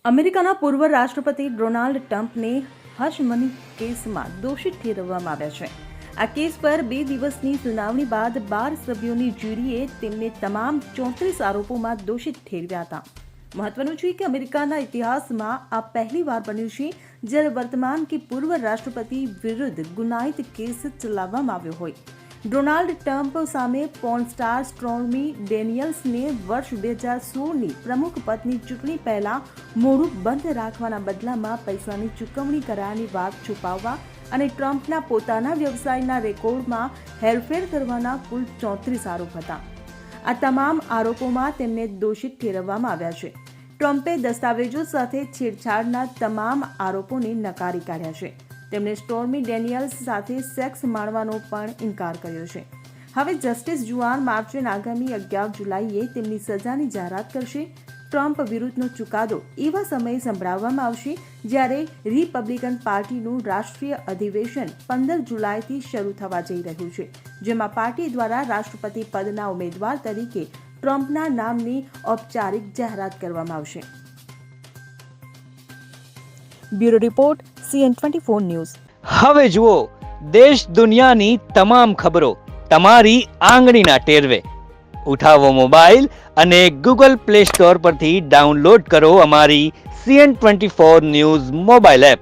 અમેરિકાના પૂર્વ રાષ્ટ્રપતિ ડોનાલ્ડ ટ્રમ્પને હશ મની કેસમાં દોષિત ઠેરવવામાં આવ્યા છે. આ કેસ પર 2 દિવસની સુનાવણી બાદ 12 સભ્યોની જ્યુરીએ તેમને તમામ 34 આરોપોમાં દોષિત ઠેરવ્યા હતા. મહત્વનું છે કે અમેરિકાના ઇતિહાસમાં આ પહેલીવાર બન્યું છે જ્યારે વર્તમાન કે પૂર્વ રાષ્ટ્રપતિ વિરુદ્ધ ગુનાહિત કેસ ચલાવવામાં આવ્યો હોય. ડોનાલ્ડ ટ્રમ્પ સામે પોર્ન સ્ટાર સ્ટોર્મી ડેનિયલ્સને વર્ષ 2016ની પ્રમુખ પદની ચૂંટણી પહેલા મોઢું બંધ રાખવાના બદલામાં પૈસાની ચૂકવણી કરાયાની વાત છુપાવવા અને ટ્રમ્પના પોતાના વ્યવસાયના રેકોર્ડમાં હેરફેર કરવાના કુલ 34 આરોપ હતા. આ તમામ આરોપોમાં તેમને દોષિત ઠેરવવામાં આવ્યા છે. ટ્રમ્પે દસ્તાવેજો સાથે છેડછાડના તમામ આરોપોને નકારી કાઢ્યા છે. તેમણે સ્ટોર્મી ડેનિયલ્સ સાથે સેક્સ માણવાનો પણ ઇનકાર કર્યો છે. હવે જસ્ટિસ જુઆન માર્ચેન આગામી 11 જુલાઈએ તેમની સજાની જાહેરાત કરશે. ટ્રમ્પ વિરુદ્ધનો ચુકાદો એવા સમયે સંભળાવવામાં આવશે જ્યારે રિપબ્લિકન પાર્ટીનું રાષ્ટ્રીય અધિવેશન 15 જુલાઈથી શરૂ થવા જઈ રહ્યું છે, જેમાં પાર્ટી દ્વારા રાષ્ટ્રપતિ પદના ઉમેદવાર તરીકે ટ્રમ્પના નામની ઔપચારિક જાહેરાત કરવામાં આવશે. Bureau report CN24 news. હવે જુઓ દેશ દુનિયાની તમામ ખબરો તમારી આંગળીના ટેરવે. ઉઠાવો મોબાઈલ અને Google Play Store પરથી ડાઉનલોડ કરો અમારી CN24 ન્યૂઝ મોબાઈલ એપ.